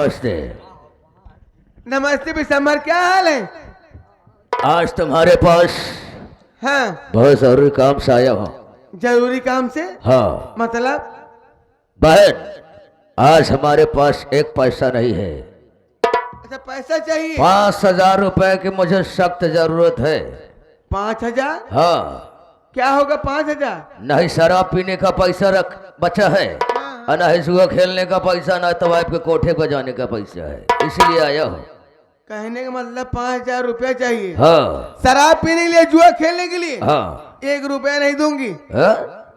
नमस्ते। नमस्ते बिशंबर, क्या हाल है? आज तुम्हारे पास हाँ, बहुत जरूरी काम से आया हूँ। जरूरी काम से? हाँ मतलब? बहन, आज हमारे पास एक पैसा नहीं है। अच्छा, पैसा चाहिए? 5,000 रुपए की मुझे सख्त जरूरत है। 5,000? हाँ। क्या होगा 5,000? नहीं शराब पीने का पैसा रख बचा है, और न ही जुआ खेलने का पैसा, न तो वाइफ के कोठे पर जाने का पैसा है, इसलिए आया हूँ। कहने का मतलब 5,000 रुपया चाहिए? हाँ। शराब पीने के लिए, जुआ खेलने के लिए? हाँ। 1 रुपया नहीं दूंगी। हाँ?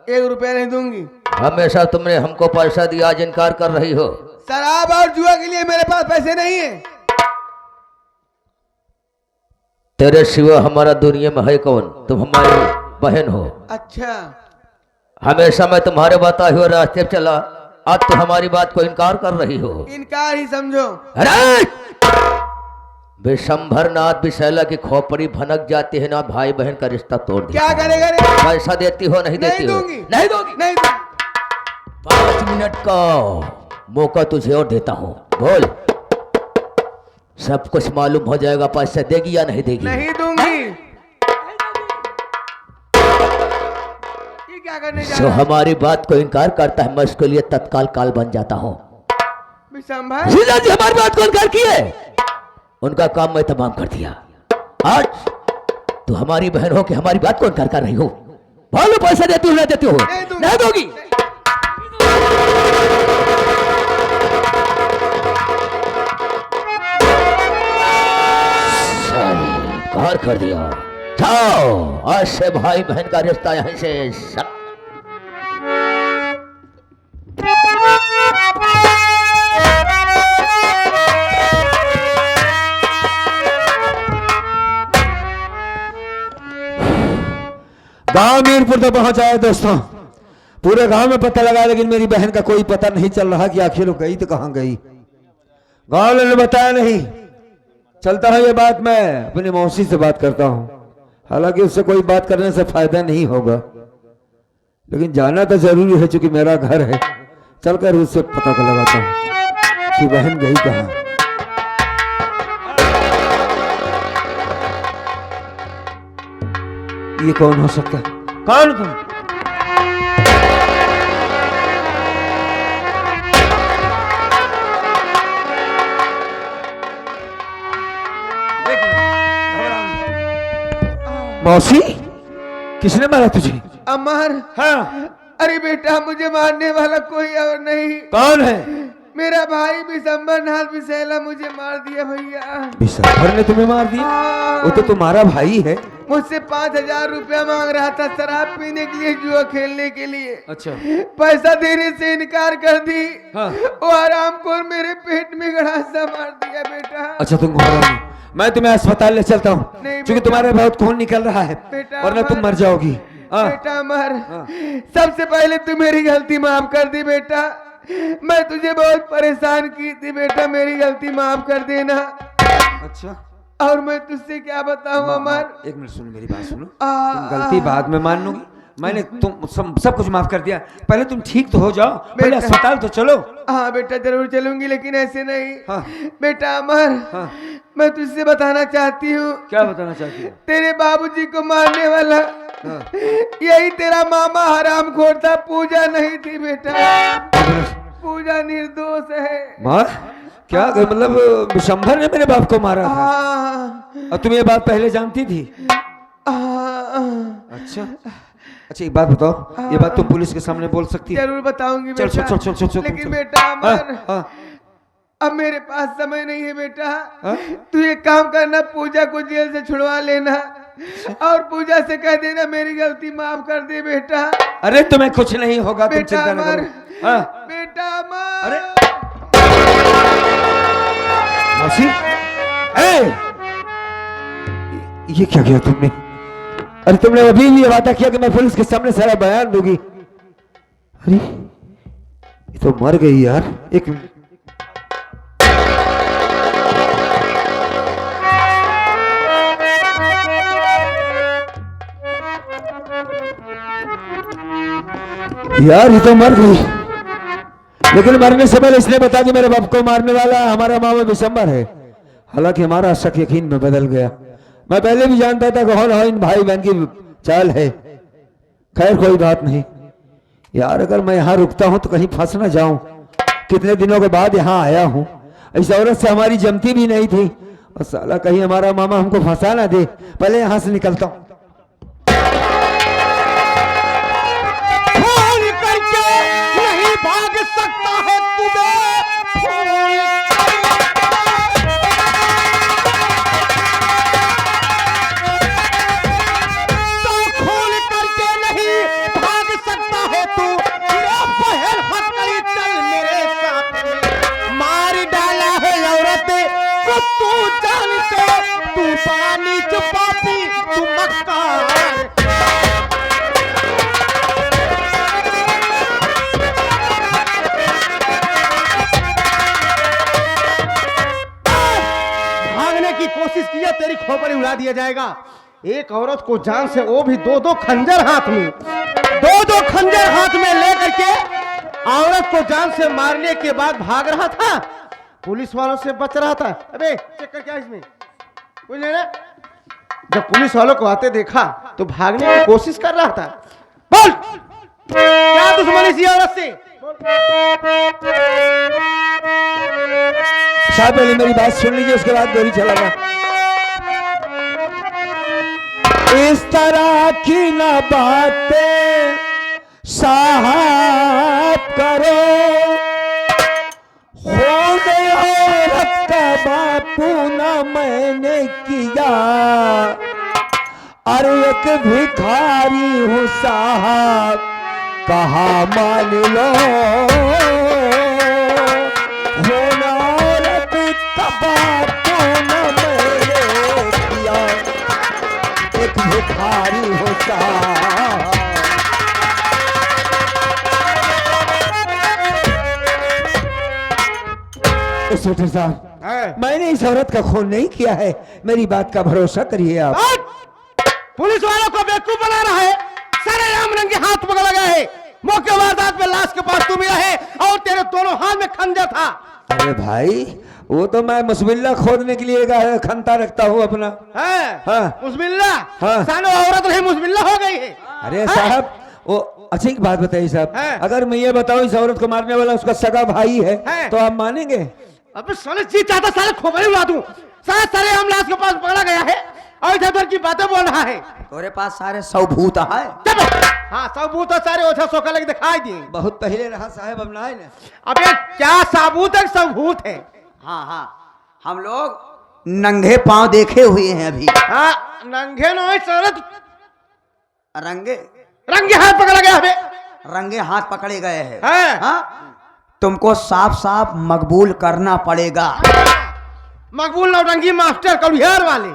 1 रुपया नहीं दूंगी। हमेशा तुमने हमको पैसा दिया, आज इनकार कर रही हो। शराब और जुआ के लिए मेरे पास पैसे नहीं है। तेरे सिवा हमारा दुनिया में है कौन? तुम हमारी बहन हो। अच्छा। हमेशा मैं तुम्हारे बताए हुए रास्ते पे चला, आज तो हमारी बात को इनकार कर रही हो। इनकार ही समझो। अरे विशंभर नाथ विशैला की खोपड़ी भनक जाती है ना, भाई बहन का रिश्ता तोड़ देती क्या है। करेगा रे? पैसा देती हो? नहीं देती हो? दूंगी। नहीं दोगी? नहीं दूंगी। 5 मिनट का मौका तुझे और देता हूँ, बोल। सब कुछ मालूम हो जाएगा, पैसा देगी या नहीं देगी? नहीं दूंगी। ये क्या करने जा जो रहा है? हमारी बात को इनकार करता है, मैं उसके लिए तत्काल काल बन जाता हूँ। विशंभर, जीजा जी हमारी बात को इनकार किए, उनका काम मैं तमाम कर दिया। आज तू हमारी बहन हो कि हमारी बात को इनकार कर रही हो? बोलो, पैसा देती हो नहीं देती हो? नहीं दोगी? कार कर दिया। जाओ, आज से भाई बहन का रिश्ता यहीं से सब। गांव मीरपुर तो पहुंचाया दोस्तों, पूरे गांव में पता लगा, लेकिन मेरी बहन का कोई पता नहीं चल रहा कि आखिर वो गई तो कहां गई। गांव वालों ने बताया नहीं। चलता है ये बात, मैं अपनी मौसी से बात करता हूं, हालांकि उससे कोई बात करने से फायदा नहीं होगा, लेकिन जाना तो जरूरी है, चूंकि मेरा घर है। चलकर उससे पता कर लगाता हूं कि बहन गई कहां। ये कौन हो सकता है? कौन तुम? मौसी, किसने मारा तुझे? अमर। हाँ। अरे बेटा, मुझे मारने वाला कोई और नहीं। कौन है? मेरा भाई विशंभर नाथ विशैला मुझे मार दिया भैया। विशंभर ने तुम्हें मार दिया? वो तो तुम्हारा भाई है। मुझसे 5,000 रुपया मांग रहा था शराब पीने के लिए, जुआ खेलने के लिए। अच्छा। पैसा देने से इनकार कर दी। हाँ। वो आराम को मेरे पेट में गड़ासा मार दिया बेटा। अच्छा, तुम घबराओ नहीं, मैं तुम्हें अस्पताल ले चलता हूँ, क्योंकि तुम्हारे बहुत खून निकल रहा है, वरना तुम मर जाओगी। बेटा मर, सबसे पहले तू मेरी गलती माफ कर दी बेटा। मैं तुझे बहुत परेशान की थी बेटा, मेरी गलती माफ कर देना। अच्छा। और मैं तुझसे क्या बताऊं अमर? एक मिनट सुनो, मेरी बात सुनो। तुम गलती बाद में मान लूंगी, मैंने तुम सब कुछ माफ कर दिया, पहले तुम ठीक तो हो जाओ, पहले अस्पताल तो चलो। हाँ बेटा, जरूर चलूंगी, लेकिन ऐसे नहीं। हाँ। बेटा अमर, हाँ। मैं तुझसे बताना चाहती हूँ। क्या बताना चाहती हो? तेरे बाबूजी को मारने वाला यही तेरा मामा हरामखोर था, पूजा नहीं थी बेटा। पूजा निर्दोष है। माँ, क्या मतलब विशंभर ने मेरे बाप को मारा था? और तुम ये बात पहले जानती थी? अच्छा। अच्छा, एक बात बताओ, ये बात तुम पुलिस के सामने बोल सकती है? जरूर बताऊंगी बेटा। चल चल चल चल। लेकिन बेटा अमर, अब मेरे पास समय नहीं है बेटा। तू एक काम करना, पूजा को जेल से छुड़वा लेना और पूजा से कह देना मेरी गलती माफ कर दे बेटा। अरे तुम्हें कुछ नहीं होगा, तुम बेटा चिंता न अमर, करो। बेटा अमर। अरे मौसी, ये क्या किया तुमने? अरे तुमने अभी भी वादा किया कि मैं पुलिस के सामने सारा बयान दूंगी। अरे ये तो मर गई यार। एक मिनट, यार ये तो मर गई, लेकिन मरने से पहले इसने बता दिया मेरे बाप को मारने वाला हमारा मामा विशंबर है। हालांकि हमारा शक यकीन में बदल गया। मैं पहले भी जानता था कौन है इन भाई बहन की चाल है। खैर कोई बात नहीं यार, अगर मैं यहाँ रुकता हूँ तो कहीं फंस ना जाऊं। कितने दिनों के बाद यहाँ आया हूँ, इस औरत से हमारी जमती भी नहीं थी और साला कहीं हमारा मामा हमको फंसा ना दे। पहले यहाँ से निकलता हूँ। फोन करके नहीं भाग सकता है तुम्हें, तो फोन करके नहीं भाग सकता है तू। लो बहन हथकड़ी चल मेरे साथ में, मार डाला है औरत को तू जानते, तू पानी चुपाती तू मक्कार। भागने की कोशिश किया तेरी खोपड़ी उड़ा दिया जाएगा। एक औरत को जान से, वो भी दो दो खंजर हाथ में, दो खंजर हाथ में लेकर के औरत को जान से मारने के बाद भाग रहा था, पुलिस वालों से बच रहा था। अबे चेक कर क्या इसमें कुछ नहीं ना? जब पुलिस वालों को आते देखा तो भागने की कोशिश कर रहा था। बोल क्या दुश्मनी थी औरत से? साहब पहले मेरी बात सुन लीजिए, उसके बाद गोली चलाना। इस तरह की ना बातें साहब करो, हो गया औरत का बापू ना मैंने किया, और एक भिखारी हूँ साहब कहा मान लो, होना औरत का बापू ना मैंने किया, एक भिखारी हूँ साहब। इंस्पेक्टर साहब, मैंने इस औरत का खून नहीं किया है, मेरी बात का भरोसा करिए आप। पुलिस वालों को बेवकूफ बना रहा है, सारे राम रंगे हाथ पकड़ लगा है। मौके वारदात में लाश के पास तू मिला है और तेरे दोनों हाथ में खंजर था। अरे भाई वो तो मैं मुस्बिल्ला खोदने के लिए खंता रखता हूँ अपना। हाँ। मुस्बिल्ला? हाँ। सालो औरत नहीं मुस्बिल्ला हो गई है। अरे साहब वो अच्छी बात बताइए साहब, अगर मैं ये बताऊं इस औरत को मारने वाला उसका सगा भाई है तो आप मानेंगे? अबे साले जी चाहता साले खोपड़ी उड़ा दूं। सारे हम लाश के पास पकड़ा गया है और इधर की बातें बोल रहा है। तोरे पास सारे सबूत है? हाँ सबूत तो सारे ओझा सोखा लगे दिखाई दिए। बहुत पहले रहा साहब, अब ना है ना। अबे क्या सबूत है? सबूत है। हाँ हाँ, हम लोग नंगे पांव देखे हुए हैं अभी। हाँ नंगे नहीं सरत, रंगे रंगे हाथ पकड़ा गया हमें। रंगे हाथ पकड़े गए हैं। हाँ? तुमको साफ साफ मकबूल करना पड़ेगा। मकबूल नौटंकी मास्टर कलुहियार वाले।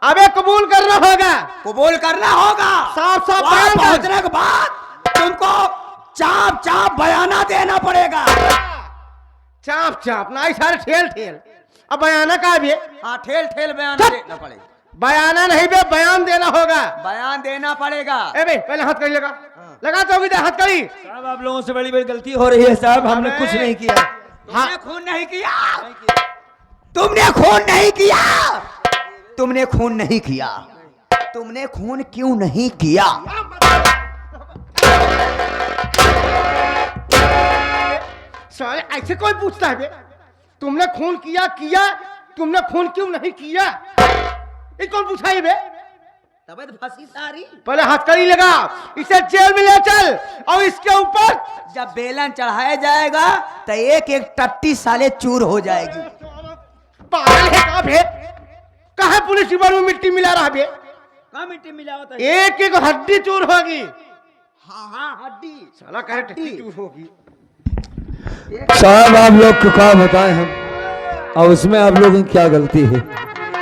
अबे कबूल करना होगा। कबूल करना होगा। साफ साफ वहां बयान पहुंचने के बाद तुमको चाप चाप बयाना देना पड़ेगा। चाप चाप ना सारे ठेल ठेल। अब बयाना का भी? हाँ ठेल ठेल बयाना देना पड़ेगा। बयाना नहीं बे, बयान देना होगा। बयान देना पड़ेगा। ए बे पहले हाथ कड़ी लगा, लगा चौकीदार हाथ कड़ी। साहब आप लोगों से बड़ी बड़ी गलती हो रही है साहब, हमने कुछ नहीं किया। तुमने खून नहीं किया, तुमने खून नहीं किया, तुमने खून नहीं किया, तुमने खून क्यों नहीं किया? साले ऐसे कोई पूछता है बे? तुमने खून किया किया, तुमने खून क्यों नहीं किया? ये कौन पूछा है बे? तबे तो फंसी सारी। पहले हथकड़ी लगा, इसे जेल में ले चल और इसके ऊपर जब बेलन चढ़ाया जाएगा तो एक एक टट्टी साले चूर हो जाएगी। पागल है का बे? कहा पुलिस डिपार्टमेंट में मिट्टी मिला रहा बे? कहाँ मिट्टी मिला होता है? एक एक हड्डी चूर होगी। हाँ हाँ हड्डी। साला कहे टट्टी चूर होगी। साहब आप लोग को क्या बताएं हम, और उसमें आप लोगों की क्या गलती है?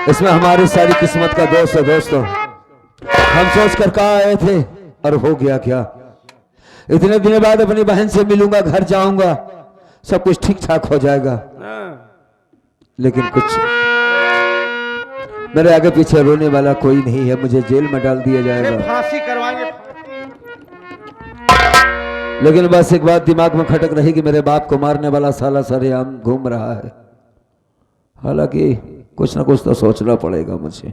इसमें हमारी सारी किस्मत का दोष है दोस्तों। हम सोच कर कहा आए थे और हो गया क्या? इतने दिन बाद अपनी बहन से मिलूंगा, घर जाऊंगा, सब कुछ ठीक ठाक हो जाएगा। लेकिन कुछ मेरे आगे पीछे रोने वाला कोई नहीं है, मुझे जेल में डाल दिया जाएगा। फांसी करवाएंगे। लेकिन बस एक बात दिमाग में खटक रही कि मेरे बाप को मारने वाला साला सरेआम घूम रहा है। हालांकि कुछ ना कुछ तो सोचना पड़ेगा मुझे।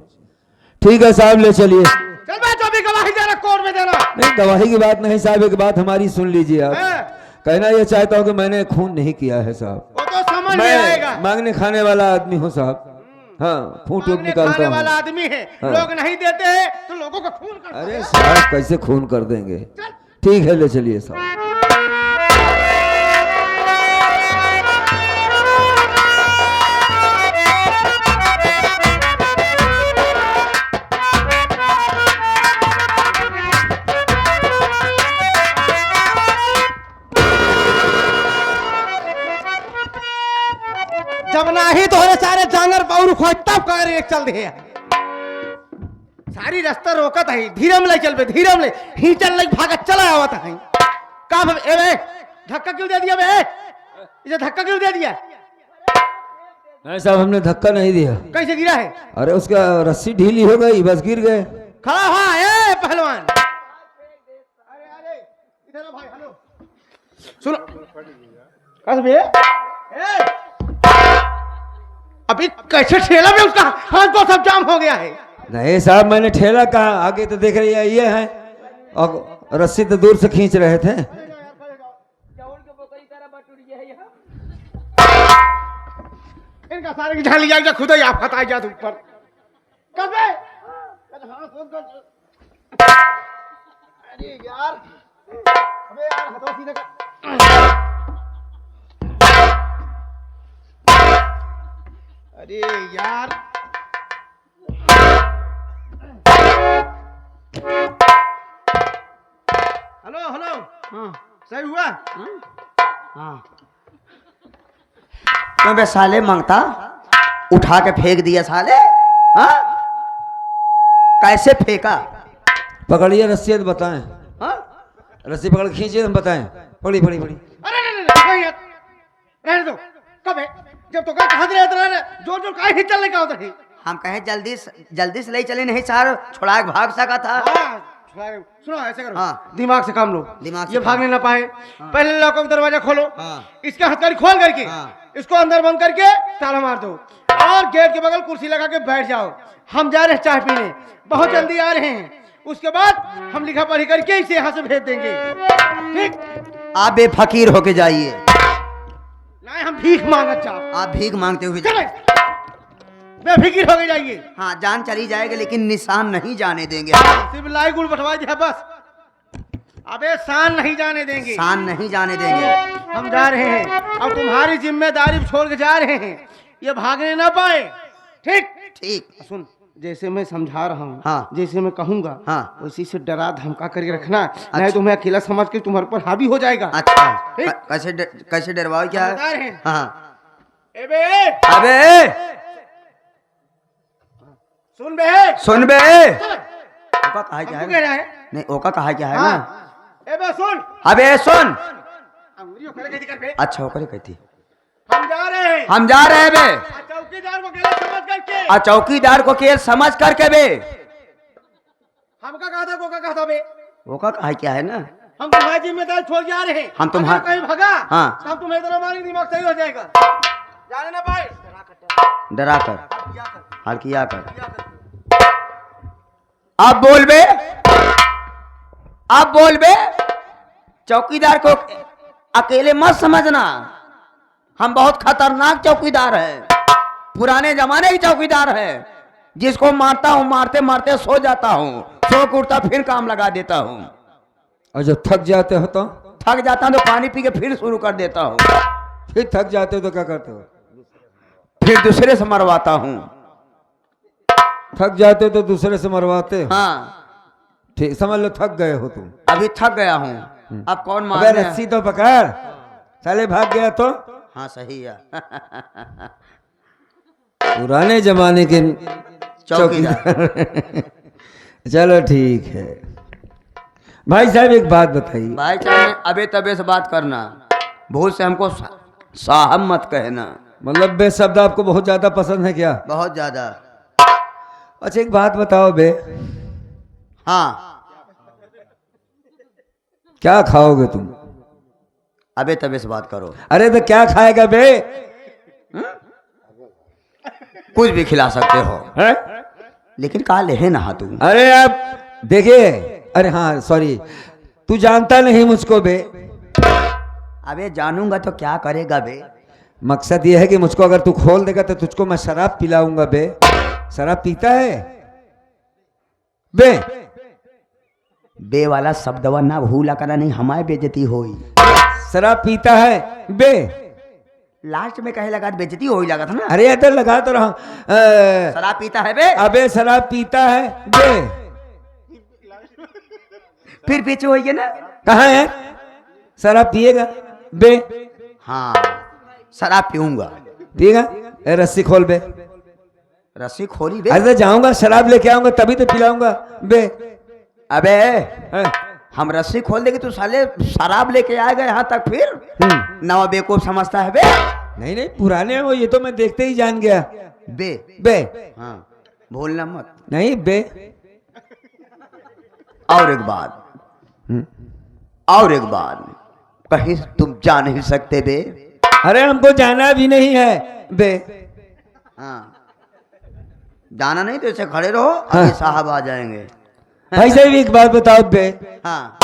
ठीक है साहब, ले चलिए। चल मैं जो भी गवाही देना कोर्ट में देना। नहीं, गवाही की बात नहीं साहब, एक बात हमारी सुन लीजिए आप। कहना ये चाहता हूँ कि मैंने खून नहीं किया है साहब। वो तो समझ में मैं आएगा। मांगने खाने वाला आदमी हूँ साहब। हाँ, फूट मांगने निकालता खाने हूँ। वाला आदमी है, हाँ। लोग नहीं देते हैं तो लोगों का खून करता है। अरे साहब कैसे खून कर देंगे। ठीक है, ले चलिए साहब। जब नाही तो सारे जानवर पाउर खोज तब कर एक चल दे सारी रास्ता रोकत है। धीरे में ले चल बे, धीरे में ले। ही चल ले भागत चला आवत है। का ए बे धक्का क्यों दे दिया बे? इसे धक्का क्यों दे दिया? नहीं साहब, हमने धक्का नहीं दिया। कैसे गिरा है? अरे उसका रस्सी ढीली हो गई, बस गिर गए। खड़ा हाँ ए पहलवान। अरे अरे इधर आ भाई, हेलो सुनो। कस बे ए अभी कैसे ठेला में उसका हाथ को सब जाम हो गया है। नहीं साहब, मैंने ठेला कहा, आगे तो देख रही है ये है, और रस्सी तो दूर से खींच रहे थे। इनका सारे की झाली जाएगा, खुद ही आप आ जाते ऊपर। कस बे अरे यार, अबे यार हथवा सीधा कर। अरे यार हेलो हेलो। हाँ सही हुआ। हाँ क्यों बे साले मांगता उठा के फेंक दिया साले। हाँ कैसे फेंका? पकड़िए रस्सी तो बताएं। हाँ रस्सी पकड़ के खींचिए, हम बताएं। पकड़ी पकड़ी पकड़ी। अरे नहीं रहने दो। कब है जब तो कहा रहे जोर जोर काहे ही चलने का होता है। हम कहे जल्दी से ले चले, नहीं सार छुड़ा के भाग सका था। सुनो ऐसे करो। हाँ। दिमाग से काम लो। दिमाग से ये काम भागने ना पाए। पहले लॉकअप दरवाजा खोलो। हाँ। इसका हथकड़ी खोल करके इसको अंदर बंद करके ताला मार दो और गेट के बगल कुर्सी लगा के बैठ जाओ। हम जा रहे हैं चाय पीने, बहुत जल्दी आ रहे हैं। उसके बाद हम लिखा पढ़ी करके इसे यहाँ से भेज देंगे। ठीक? आप बेफकीर होके जाइए। नहीं हम भीख मांगना चाहते। आप भीख मांगते हुए चले बेफिक्र हो के जाइए। हाँ जान चली जाएगी लेकिन निशान नहीं जाने देंगे। सिर्फ लाई गुड़ बटवा दिया बस। अबे शान नहीं जाने देंगे। शान नहीं जाने देंगे। हम जा रहे हैं, अब तुम्हारी जिम्मेदारी छोड़ के जा रहे हैं, ये भागने ना पाए। ठीक ठीक। सुन, जैसे मैं समझा रहा हूँ, हाँ। जैसे मैं कहूँगा, हाँ। उसी से डरा धमका करके रखना। नहीं तो मैं अकेला समझ के तुम्हारे पर हावी हो जाएगा। अच्छा ठीक। कैसे डरवाओ क्या बता रहे हैं। हाँ। ए बे अबे सुन बे सुन बे। ओका कहा क्या हमको है? कह रहा है। नहीं ओका कहा क्या है ना। हाँ। ए बे सुन। अबे सुन। अंगुलियों करे कहती कर बे। अच्छा ओकरे कहती हम जा रहे हैं। हम जा रहे हैं बे। चौकीदार को अकेले समझ करके। आ चौकीदार को केर समझ करके बे। हमका कहा था, कोका कहा था बे। ओका कहा क्या है ना। हम तुम्हारी जिम्मेदारी छोड़ जा रहे हैं। हम तुम्हारा- अगर कहीं भगा हाँ। तो हम तुम्हें तरह मारेंगे, दिमाग सही हो जाएगा। जाने ना भाई। डरा कर हल्किया कर। अब बोल बे। अब बोल बे। चौकीदार को अकेले मत समझना, हम बहुत खतरनाक चौकीदार हैं। पुराने जमाने की चौकीदार है, जिसको मारता हूं मारते मारते सो जाता हूं, सो के उठता फिर काम लगा देता हूं। और जब थक जाते हो तो? थक जाता हूं तो पानी पी के फिर शुरू कर देता हूं, फिर थक जाते हो तो क्या करते हो? फिर दूसरे से मरवाता हूं। थक जाते हो तो दूसरे से मरवाते हो? हाँ ठीक, समझ लो थक गए हो तुम। अभी थक गया हूं, अब कौन अबे मार रस्सी तो पकड़, साले भाग गया तो? हाँ सही है। पुराने जमाने के चौकीदार। चलो ठीक है। भाई साहब एक बात बताइए। भाई चाहे अबे तबे से बात करना, भूल से हमको साहब मत कहना। मतलब बे शब्द आपको बहुत ज्यादा पसंद है क्या? बहुत ज्यादा। अच्छा एक बात बताओ बे, हाँ क्या खाओगे तुम? अबे तबे से बात करो। अरे तो क्या खाएगा बे? कुछ भी खिला सकते हो, है? लेकिन कहा ले नहा तू। अरे आप देखिए, अरे हाँ सॉरी, तू जानता नहीं मुझको बे। अबे जानूंगा तो क्या करेगा बे? मकसद ये है कि मुझको अगर तू खोल देगा तो तुझको मैं शराब पिलाऊंगा बे। शराब पीता है बे? बे वाला शब्दवा ना भूला करा, नहीं हमारे बेइज्जती होई। शराब पीता है बे? लास्ट में कहे लगा बेइज्जती होई लगा था ना। अरे इधर लगा तो रहा। शराब पीता है बे? अबे शराब पीता है बे? फिर पीछे होइए ना। कहाँ है? शराब पिएगा बे? हाँ शराब पीऊंगा। पिएगा? ए, रस्सी खोल बे। रस्सी खोली बे? अरे तो जाऊंगा शराब लेके आऊंगा तभी तो पिलाऊंगा बे। अबे हैं? हम रस्सी खोल देंगे, तू साले शराब लेके आएगा यहाँ तक, फिर नवा बेवकूफ समझता है बे? नहीं नहीं, पुराने हो ये तो मैं देखते ही जान गया बे बे। हाँ भूलना मत। नहीं बे। और एक बात, और एक बात, कहीं तुम जा नहीं सकते बे। अरे हमको जाना भी नहीं है बे। हाँ जाना नहीं तो ऐसे खड़े रहो, हाँ। अभी साहब आ जाएंगे। भाई साहब एक बात बताओ बे। हाँ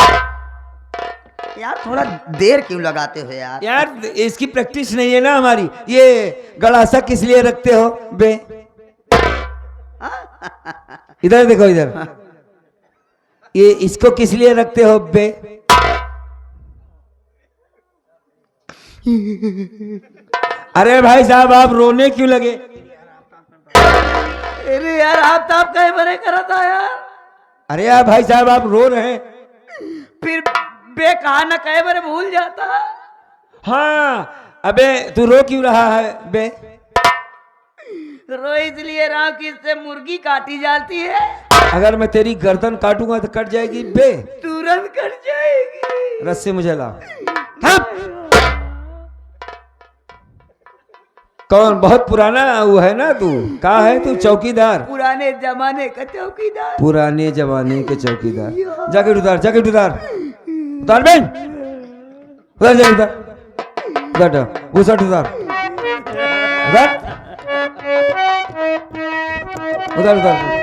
यार थोड़ा देर क्यों लगाते हो यार? यार इसकी प्रैक्टिस नहीं है ना हमारी। ये गड़ासा किस लिए रखते हो बे? इधर देखो इधर, ये इसको किस लिए रखते हो बे? अरे भाई साहब आप रोने क्यों लगे? अरे यार आप ताप कहे बने करा था यार। अरे यार भाई साहब आप रो रहे हैं। फिर बे कहा ना कहे बने भूल जाता। हाँ अबे तू रो क्यों रहा है बे? रो इसलिए रहा कि इससे मुर्गी काटी जाती है, अगर मैं तेरी गर्दन काटूंगा तो कट जाएगी बे। तुरंत कट जाएगी। रस्सी मुझे ला। कौन? बहुत पुराना वो है ना तू? कहाँ है तू? चौकीदार? पुराने जमाने का चौकीदार। पुराने जमाने के चौकीदार। जैकेट उतार, जैकेट उतार, उतार बे, उतार जैकेट उतार, उतार बुशर्ट उतार, उतार उतार उतार।